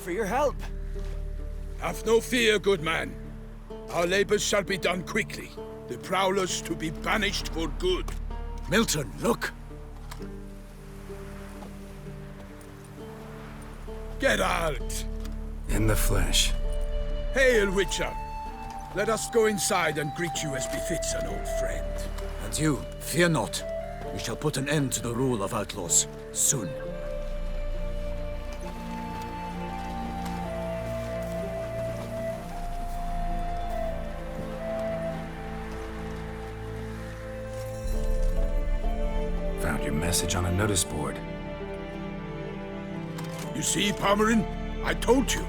for your help. Have no fear, good man. Our labors shall be done quickly. The Prowlers to be banished for good. Milton, look! Geralt! In the flesh. Hail, Witcher! Let us go inside and greet you as befits an old friend. And you, fear not. We shall put an end to the rule of outlaws, soon. Found your message on a notice board. You see, Palmerin? I told you.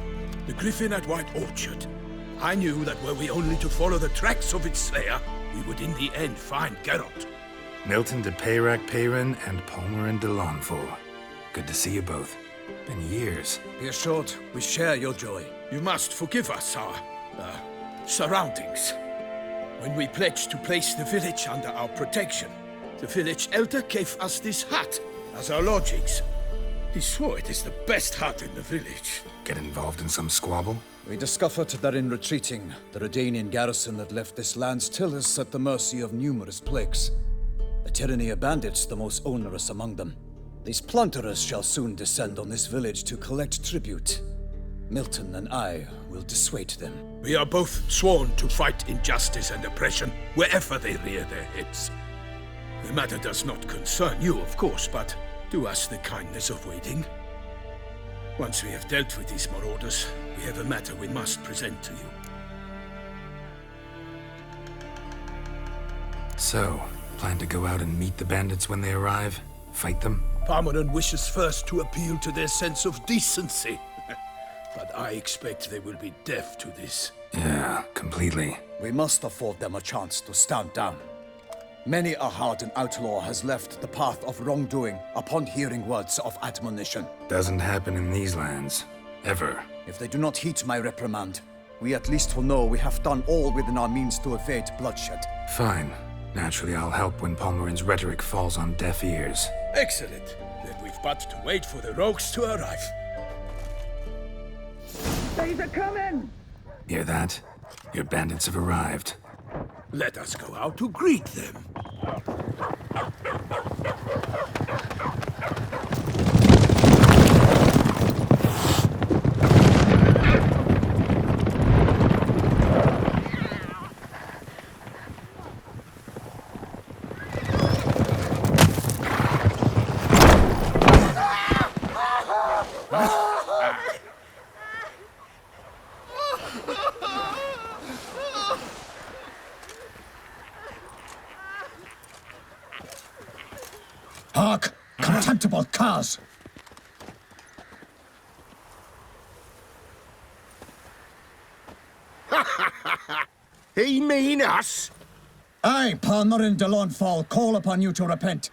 The Griffin at White Orchard. I knew that were we only to follow the tracks of its slayer, we would in the end find Geralt. Milton de Peyrac Peyran and Palmerin de Launfal. Good to see you both. Been years. Be assured, we share your joy. You must forgive us our, surroundings. When we pledged to place the village under our protection, the village elder gave us this hut as our lodgings. He swore it is the best hut in the village. Get involved in some squabble? We discovered that in retreating, the Redanian garrison that left this land still is at the mercy of numerous plagues. A tyranny of bandits, the most onerous among them. These plunderers shall soon descend on this village to collect tribute. Milton and I will dissuade them. We are both sworn to fight injustice and oppression wherever they rear their heads. The matter does not concern you, of course, but do us the kindness of waiting. Once we have dealt with these marauders, we have a matter we must present to you. So, plan to go out and meet the bandits when they arrive? Fight them? Palmerin wishes first to appeal to their sense of decency. But I expect they will be deaf to this. Yeah, completely. We must afford them a chance to stand down. Many a hardened outlaw has left the path of wrongdoing upon hearing words of admonition. Doesn't happen in these lands. Ever. If they do not heed my reprimand, we at least will know we have done all within our means to evade bloodshed. Fine. Naturally, I'll help when Palmerin's rhetoric falls on deaf ears. Excellent. Then we've but to wait for the rogues to arrive. They's a coming! Hear that? Your bandits have arrived. Let us go out to greet them. Hark! Contemptible curs! He mean us? I, Palmerin de Launfal, call upon you to repent.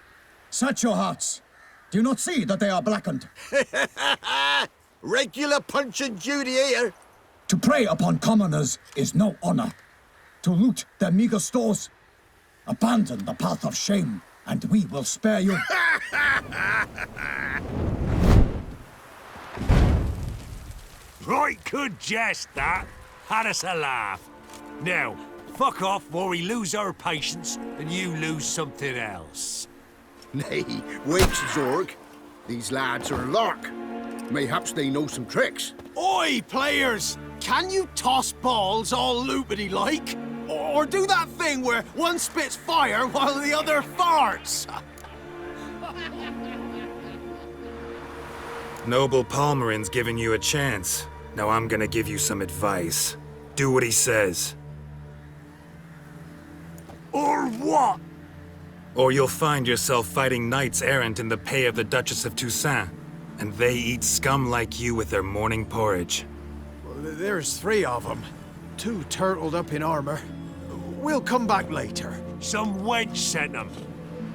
Set your hearts. Do you not see that they are blackened? Regular Punch and Judy here. To prey upon commoners is no honor. To loot their meager stores, abandon the path of shame, and we will spare you. Right good jest, that. Had us a laugh. Now, fuck off before we lose our patience and you lose something else. Nay, wait, Zorg. These lads are a lark. Mayhaps they know some tricks. Oi, players! Can you toss balls all loopity-like? Or do that thing where one spits fire while the other farts? Noble Palmerin's giving you a chance. Now I'm gonna give you some advice. Do what he says. Or what? Or you'll find yourself fighting knights errant in the pay of the Duchess of Toussaint. And they eat scum like you with their morning porridge. Well, there's 3 of them. 2 turtled up in armor. We'll come back later. Some wench sent them.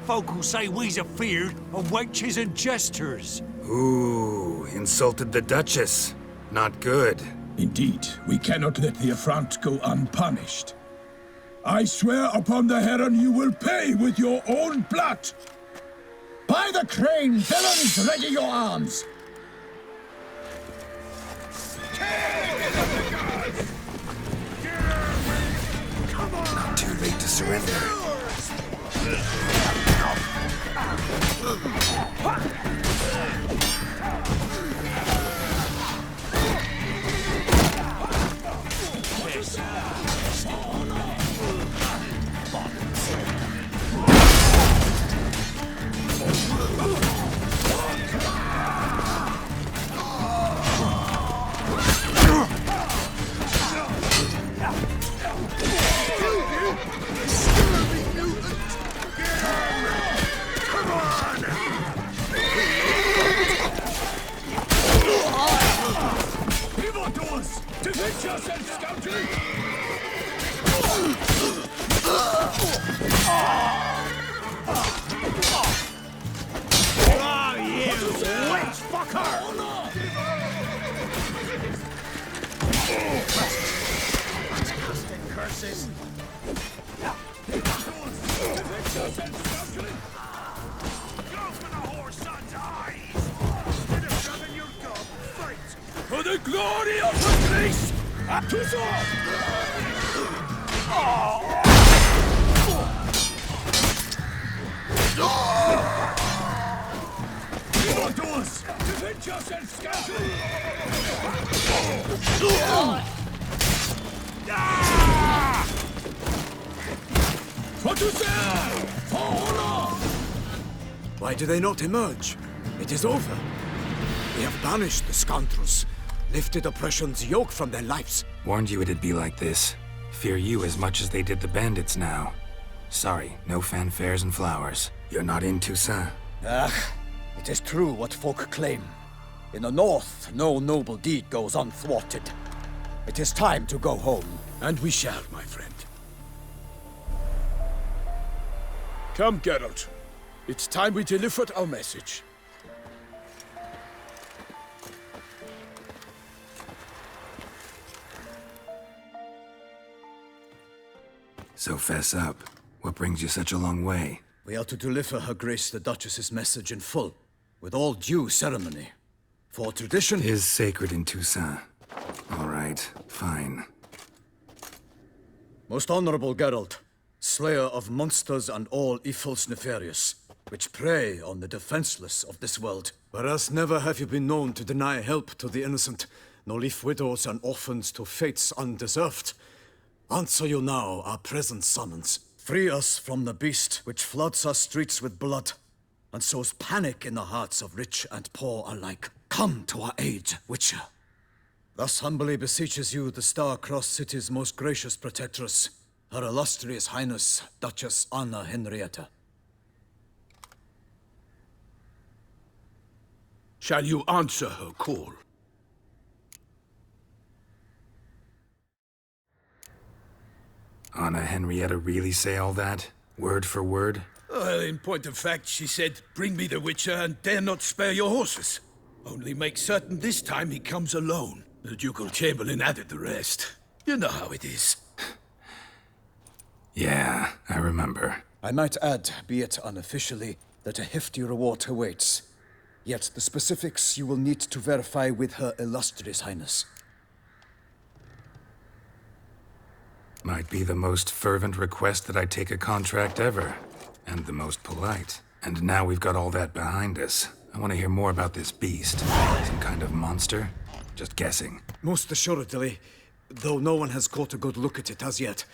Folk who say we's afeard of wenches and jesters. Ooh, insulted the Duchess. Not good. Indeed, we cannot let the affront go unpunished. I swear upon the Heron you will pay with your own blood! By the crane, villains, ready your arms! surrender. For the glory of the priest! Evildoers! Defend yourself, scoundrel! For honor! Why do they not emerge? It is over. We have banished the scoundrels, lifted oppression's yoke from their lives. Warned you it'd be like this. Fear you as much as they did the bandits now. Sorry, no fanfares and flowers. You're not in Toussaint. It is true what folk claim. In the north, no noble deed goes unthwarted. It is time to go home. And we shall, my friend. Come, Geralt. It's time we delivered our message. So fess up. What brings you such a long way? We are to deliver Her Grace the Duchess's message in full, with all due ceremony. For tradition Is sacred in Toussaint. All right, fine. Most honorable Geralt, slayer of monsters and all evils nefarious, which prey on the defenseless of this world. Whereas never have you been known to deny help to the innocent, nor leave widows and orphans to fates undeserved. Answer you now our present summons. Free us from the beast which floods our streets with blood, and sows panic in the hearts of rich and poor alike. Come to our aid, Witcher. Thus humbly beseeches you the Star-Crossed City's most gracious protectress, Her Illustrious Highness, Duchess Anna Henrietta. Shall you answer her call? Anna Henrietta really say all that? Word for word? Well, in point of fact, she said, "Bring me the Witcher and dare not spare your horses. Only make certain this time he comes alone." The Ducal Chamberlain added the rest. You know how it is. Yeah, I remember. I might add, be it unofficially, that a hefty reward awaits. Yet the specifics you will need to verify with Her Illustrious Highness. Might be the most fervent request that I take a contract ever. And the most polite. And now we've got all that behind us. I want to hear more about this beast. Some kind of monster? Just guessing. Most assuredly, though no one has caught a good look at it as yet.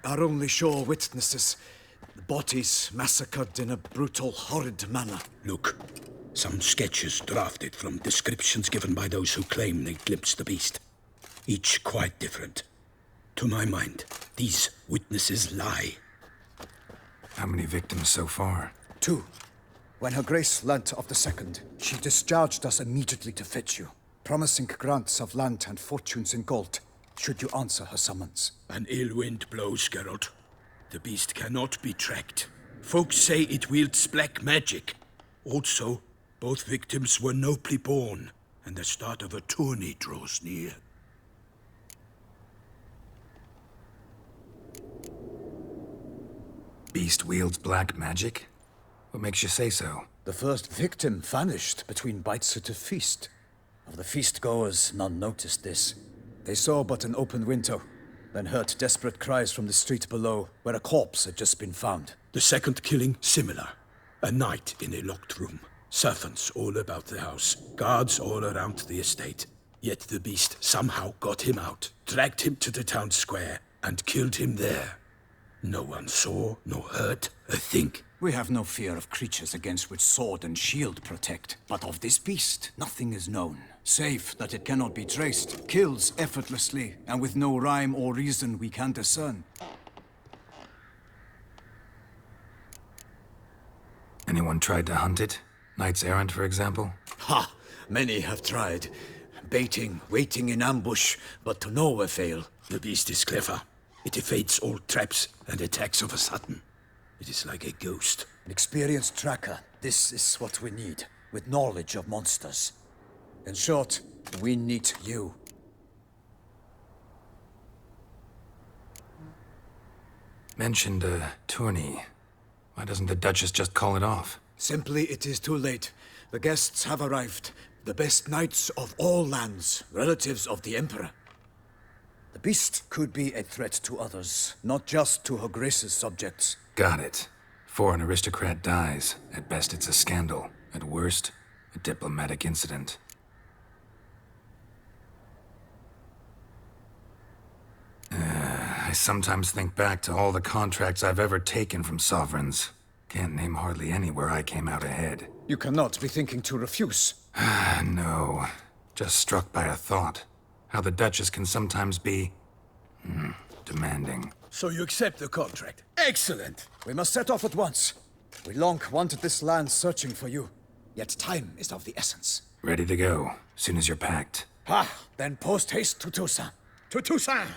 Our only sure witnesses. The bodies massacred in a brutal, horrid manner. Look, some sketches drafted from descriptions given by those who claim they glimpsed the beast. Each quite different. To my mind, these witnesses lie. How many victims so far? 2. When Her Grace learnt of the second, she discharged us immediately to fetch you, promising grants of land and fortunes in gold, should you answer her summons. An ill wind blows, Geralt. The beast cannot be tracked. Folks say it wields black magic. Also, both victims were nobly born, and the start of a tourney draws near. Beast wields black magic? What makes you say so? The first victim vanished between bites at a feast. Of the feast-goers, none noticed this. They saw but an open window, then heard desperate cries from the street below, where a corpse had just been found. The second killing, similar. A night in a locked room. Servants all about the house. Guards all around the estate. Yet the beast somehow got him out, dragged him to the town square, and killed him there. No one saw, nor heard a thing. We have no fear of creatures against which sword and shield protect. But of this beast, nothing is known, save that it cannot be traced, kills effortlessly, and with no rhyme or reason we can discern. Anyone tried to hunt it? Knights errant, for example? Ha! Many have tried. Baiting, waiting in ambush, but to no avail. The beast is clever. It evades all traps and attacks of a sudden. It is like a ghost. An experienced tracker. This is what we need, with knowledge of monsters. In short, we need you. Mentioned a tourney. Why doesn't the Duchess just call it off? Simply, it is too late. The guests have arrived. The best knights of all lands, relatives of the Emperor. The beast could be a threat to others, not just to Her Grace's subjects. Got it. Before an aristocrat dies, at best it's a scandal. At worst, a diplomatic incident. I sometimes think back to all the contracts I've ever taken from sovereigns. Can't name hardly any where I came out ahead. You cannot be thinking to refuse. No. Just struck by a thought. How the Duchess can sometimes be... demanding. So you accept the contract? Excellent! We must set off at once. We long wanted this land searching for you. Yet time is of the essence. Ready to go, soon as you're packed. Ha! Then post haste to Toussaint. To Toussaint!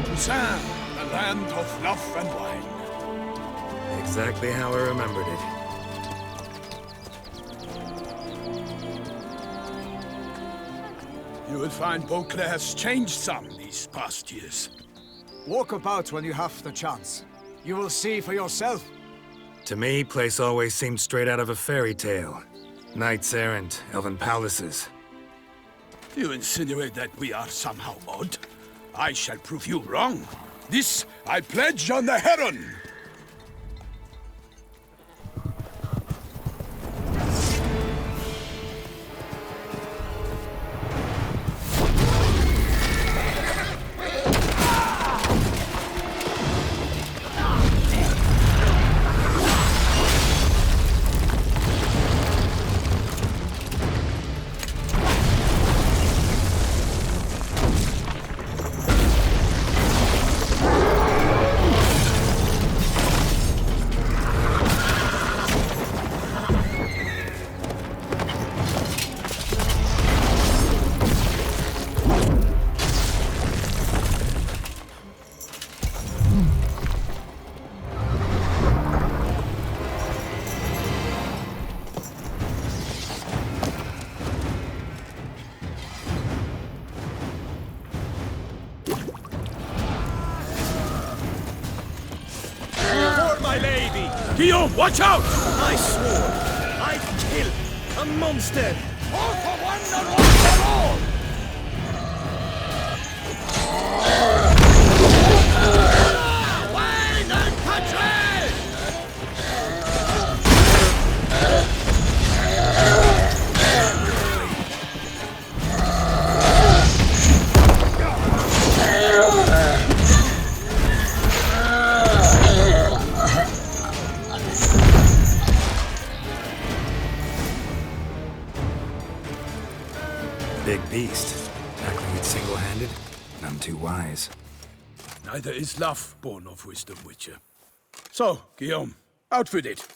Toussaint, the land of love and wine. Exactly how I remembered it. You will find Beauclair has changed some these past years. Walk about when you have the chance. You will see for yourself. To me, place always seemed straight out of a fairy tale. Knights errant, elven palaces. You insinuate that we are somehow odd? I shall prove you wrong. This I pledge on the Heron! Guillaume, watch out! I swore I'd kill a monster! All for one and one for all! Wine and country! Big beast. Tackling it single-handed? None too wise. Neither is love born of wisdom, Witcher. So, Guillaume, outfit it.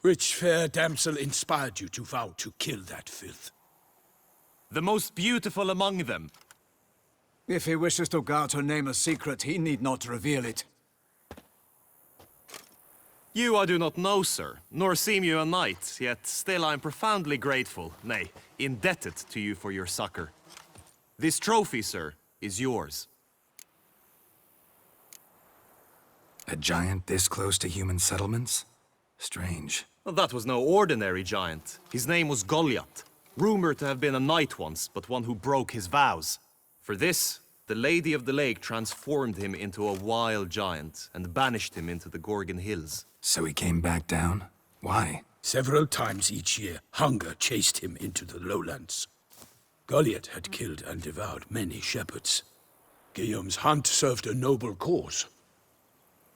Which fair damsel inspired you to vow to kill that filth? The most beautiful among them. If he wishes to guard her name a secret, he need not reveal it. You I do not know, sir, nor seem you a knight, yet still I am profoundly grateful, nay, indebted to you for your succor. This trophy, sir, is yours. A giant this close to human settlements? Strange. Well, that was no ordinary giant. His name was Goliath, rumored to have been a knight once, but one who broke his vows. For this, the Lady of the Lake transformed him into a wild giant and banished him into the Gorgon Hills. So he came back down? Why? Several times each year, hunger chased him into the lowlands. Goliath had killed and devoured many shepherds. Guillaume's hunt served a noble cause.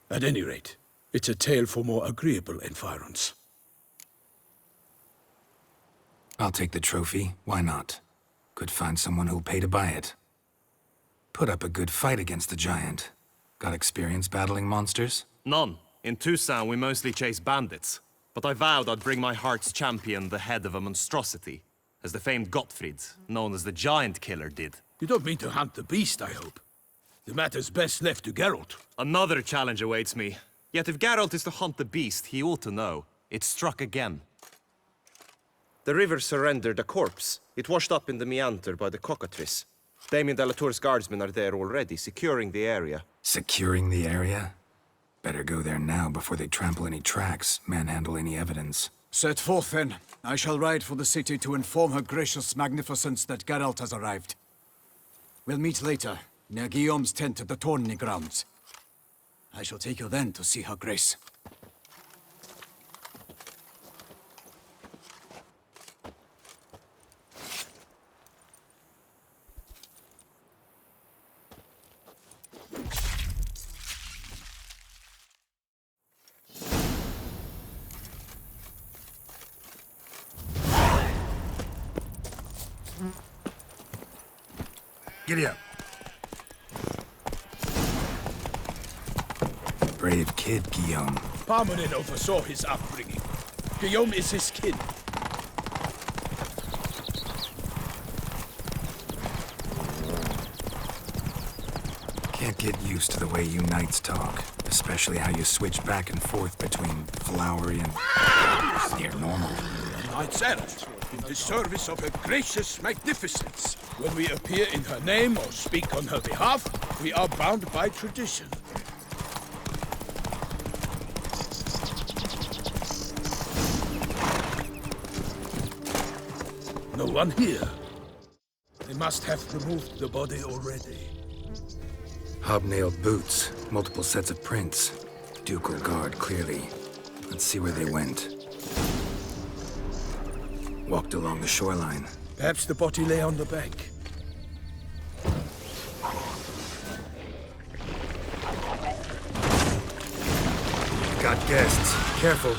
At any rate, it's a tale for more agreeable environs. I'll take the trophy. Why not? Could find someone who'll pay to buy it. Put up a good fight against the giant. Got experience battling monsters? None. In Toussaint, we mostly chase bandits. But I vowed I'd bring my heart's champion the head of a monstrosity, as the famed Gottfried, known as the Giant Killer, did. You don't mean to hunt the beast, I hope. The matter's best left to Geralt. Another challenge awaits me. Yet if Geralt is to hunt the beast, he ought to know. It struck again. The river surrendered a corpse. It washed up in the meander by the cockatrice. Damien de la Tour's guardsmen are there already, securing the area. Securing the area? Better go there now before they trample any tracks, manhandle any evidence. Set forth, then. I shall ride for the city to inform her gracious magnificence that Geralt has arrived. We'll meet later, near Guillaume's tent at the Tourney grounds. I shall take you then to see her grace. Giddy up. Brave kid, Guillaume. Parmanin oversaw his upbringing. Guillaume is his kin. Can't get used to the way you knights talk. Especially how you switch back and forth between flowery and near normal. Knights errant, in the service of her gracious magnificence. When we appear in her name or speak on her behalf, we are bound by tradition. No one here. They must have removed the body already. Hobnailed boots, multiple sets of prints. Ducal guard, clearly. Let's see where they went. Walked along the shoreline. Perhaps the body lay on the bank. Got guests. Careful.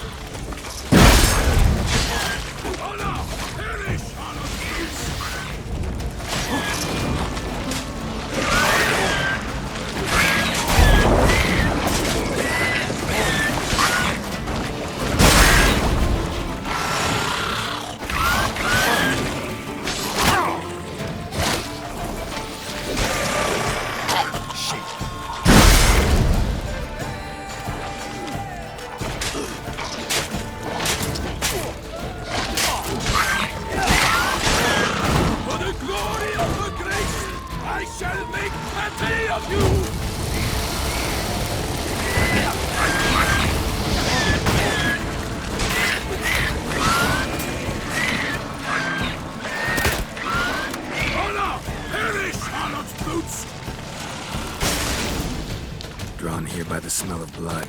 Drawn here by the smell of blood.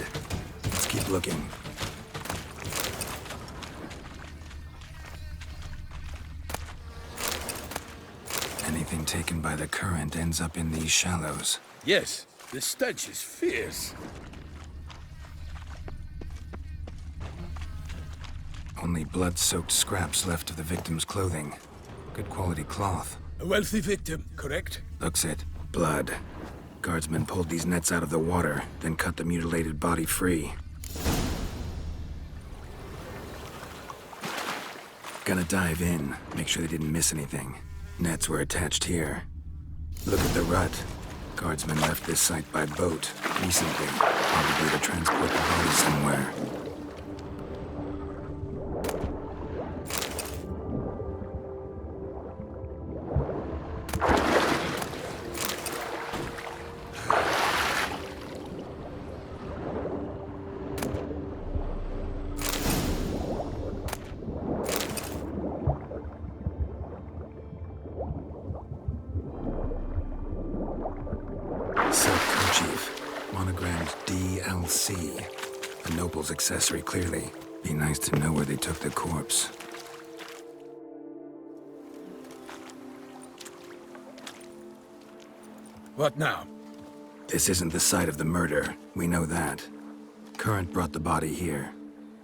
Let's keep looking. Anything taken by the current ends up in these shallows. Yes, the stench is fierce. Only blood-soaked scraps left of the victim's clothing. Good quality cloth. A wealthy victim, correct? Looks it. Blood. Guardsmen pulled these nets out of the water, then cut the mutilated body free. Gonna dive in, make sure they didn't miss anything. Nets were attached here. Look at the rut. Guardsmen left this site by boat recently, probably to transport the body somewhere. Silk kerchief, monogrammed DLC. A noble's accessory, clearly. Be nice to know where they took the corpse. What now? This isn't the site of the murder. We know that. Current brought the body here.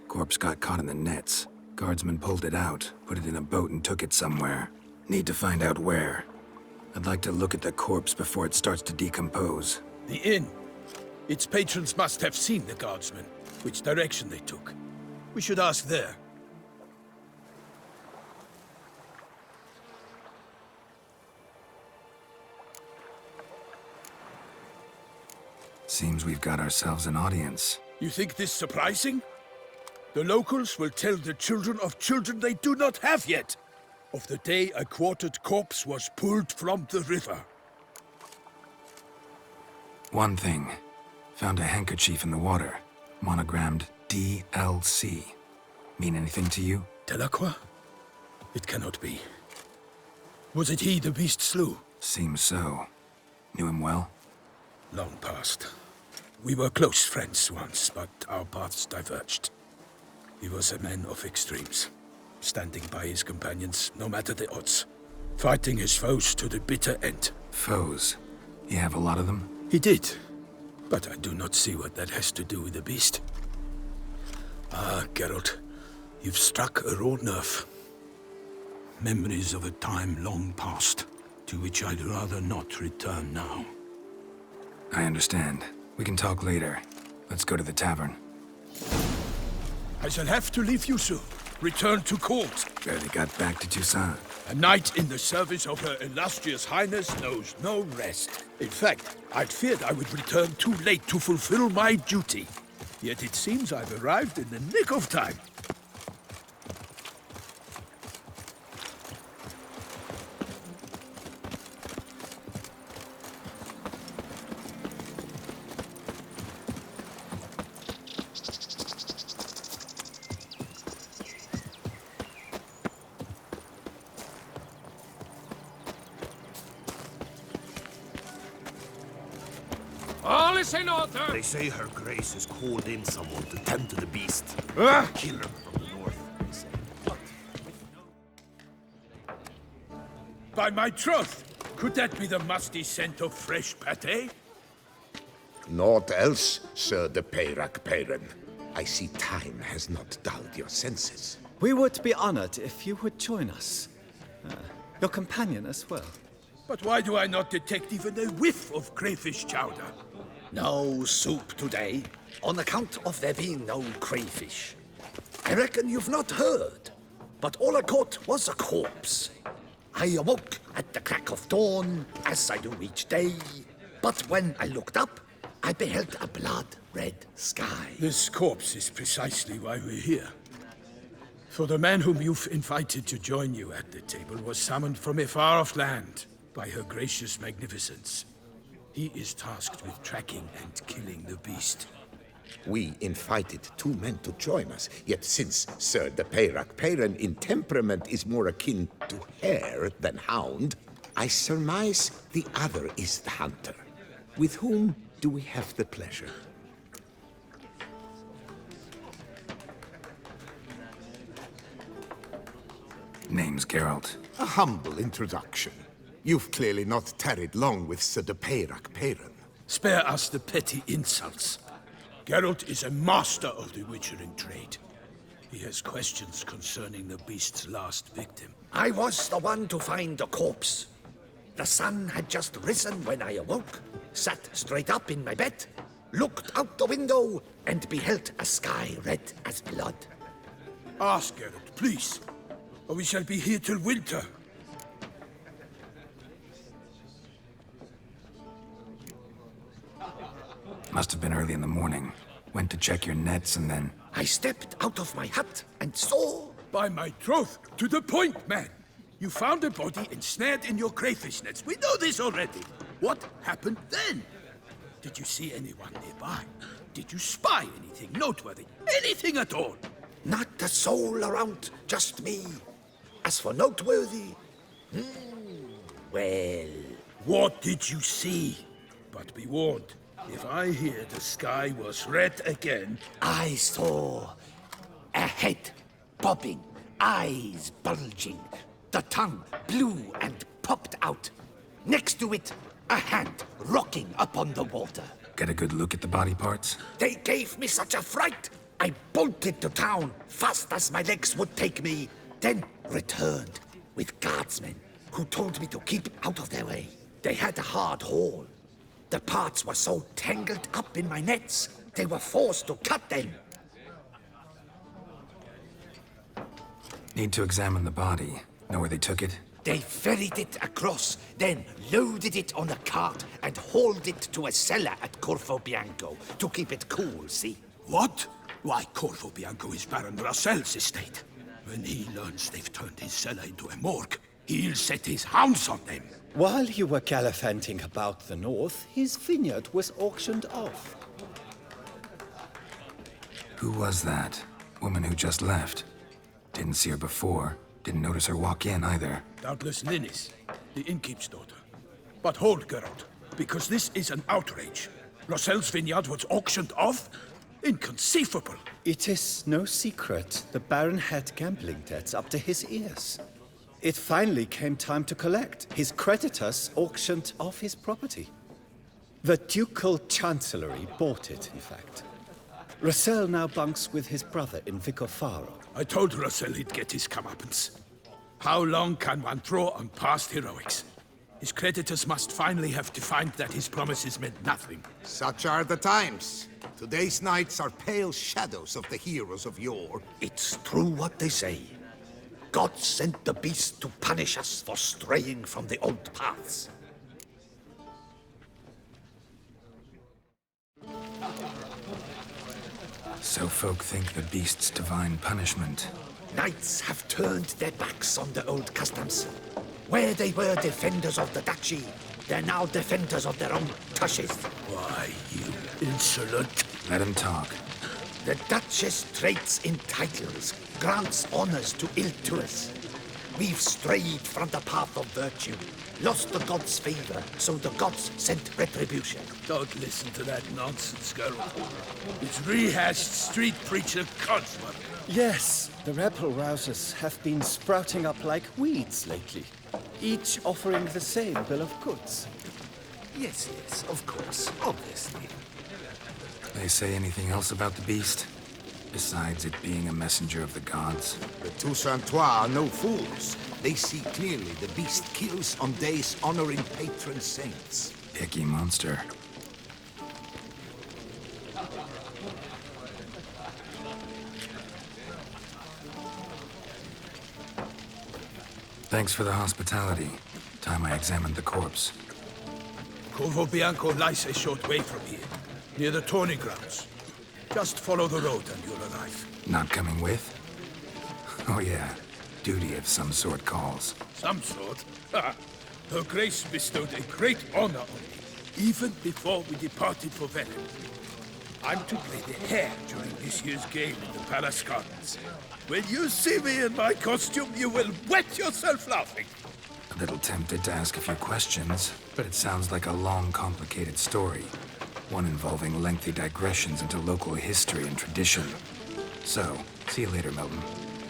Corpse got caught in the nets. Guardsmen pulled it out, put it in a boat and took it somewhere. Need to find out where. I'd like to look at the corpse before it starts to decompose. The inn. Its patrons must have seen the guardsmen, which direction they took. We should ask there. Seems we've got ourselves an audience. You think this surprising? The locals will tell the children of children they do not have yet, of the day a quartered corpse was pulled from the river. One thing. Found a handkerchief in the water. Monogrammed DLC. Mean anything to you? Delacroix? It cannot be. Was it he the beast slew? Seems so. Knew him well? Long past. We were close friends once, but our paths diverged. He was a man of extremes, standing by his companions no matter the odds, fighting his foes to the bitter end. Foes? You have a lot of them? He did, but I do not see what that has to do with the beast. Ah, Geralt, you've struck a raw nerve. Memories of a time long past, to which I'd rather not return now. I understand. We can talk later. Let's go to the tavern. I shall have to leave you soon. Return to court. Barely got back to Toussaint. A knight in the service of Her Illustrious Highness knows no rest. In fact, I'd feared I would return too late to fulfill my duty. Yet it seems I've arrived in the nick of time. All is in order! They say Her Grace has called in someone to tend to the beast. Ah! Killer from the north, they say. But By my troth, could that be the musty scent of fresh pâté? Naught else, Sir de Peyrac Peyran. I see time has not dulled your senses. We would be honored if you would join us. Your companion as well. But why do I not detect even a whiff of crayfish chowder? No soup today, on account of there being no crayfish. I reckon you've not heard, but all I caught was a corpse. I awoke at the crack of dawn, as I do each day, but when I looked up, I beheld a blood-red sky. This corpse is precisely why we're here. For the man whom you've invited to join you at the table was summoned from a far-off land by Her Gracious Magnificence. He is tasked with tracking and killing the beast. We invited two men to join us, yet since Sir de Peyrac Peyran in temperament is more akin to hare than hound, I surmise the other is the hunter. With whom do we have the pleasure? Name's Geralt. A humble introduction. You've clearly not tarried long with Sir de Peyrac Peyran. Spare us the petty insults. Geralt is a master of the witchering trade. He has questions concerning the beast's last victim. I was the one to find the corpse. The sun had just risen when I awoke, sat straight up in my bed, looked out the window, and beheld a sky red as blood. Ask Geralt, please. or we shall be here till winter. Must have been early in the morning. Went to check your nets and then... I stepped out of my hut and saw... By my troth, to the point, man. You found a body ensnared in your crayfish nets. We know this already. What happened then? Did you see anyone nearby? Did you spy anything noteworthy? Anything at all? Not a soul around, just me. As for noteworthy... well... What did you see? But be warned, if I hear the sky was red again... I saw a head bobbing, eyes bulging, the tongue blue and popped out. Next to it, a hand rocking upon the water. Get a good look at the body parts? They gave me such a fright. I bolted to town fast as my legs would take me, then returned with guardsmen who told me to keep out of their way. They had a hard haul. The parts were so tangled up in my nets, they were forced to cut them. Need to examine the body. Know where they took it? They ferried it across, then loaded it on a cart and hauled it to a cellar at Corvo Bianco to keep it cool, see? What? Why, Corvo Bianco is Baron Russell's estate. When he learns they've turned his cellar into a morgue, he'll set his hounds on them. While you were gallivanting about the north, his vineyard was auctioned off. Who was that? Woman who just left. Didn't see her before. Didn't notice her walk in either. Doubtless Ninnis, the innkeep's daughter. But hold, Geralt, because this is an outrage. Russell's vineyard was auctioned off? Inconceivable. It is no secret the Baron had gambling debts up to his ears. It finally came time to collect. His creditors auctioned off his property. The Ducal Chancellery bought it, in fact. Russell now bunks with his brother in Vicofaro. I told Russell he'd get his comeuppance. How long can one throw on past heroics? His creditors must finally have defined that his promises meant nothing. Such are the times. Today's knights are pale shadows of the heroes of yore. It's true what they say. God sent the beast to punish us for straying from the old paths. So folk think the beast's divine punishment. Knights have turned their backs on the old customs. Where they were defenders of the duchy, they're now defenders of their own tushes. Why, you insolent... Let him talk. The Duchess trades in titles, grants honors to ill-doers. We've strayed from the path of virtue, lost the gods' favor, so the gods sent retribution. Don't listen to that nonsense, Geralt. It's rehashed street preacher codswork. Yes, the rebel rousers have been sprouting up like weeds lately, each offering the same bill of goods. Yes, of course, obviously. They say anything else about the beast? Besides it being a messenger of the gods? The Toussaintois are no fools. They see clearly the beast kills on days honoring patron saints. Icky monster. Thanks for the hospitality. Time I examined the corpse. Corvo Bianco lies a short way from here, near the tourney grounds. Just follow the road and you'll arrive. Not coming with? Oh yeah, duty of some sort calls. Some sort? Her Grace bestowed a great honor on me, even before we departed for Velen. I'm to play the hare during this year's game in the Palace Gardens. When you see me in my costume, you will wet yourself laughing. A little tempted to ask a few questions, but it sounds like a long, complicated story. One involving lengthy digressions into local history and tradition. So, see you later, Milton,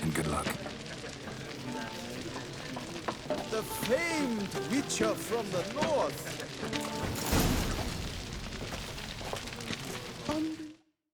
and good luck. The famed Witcher from the north!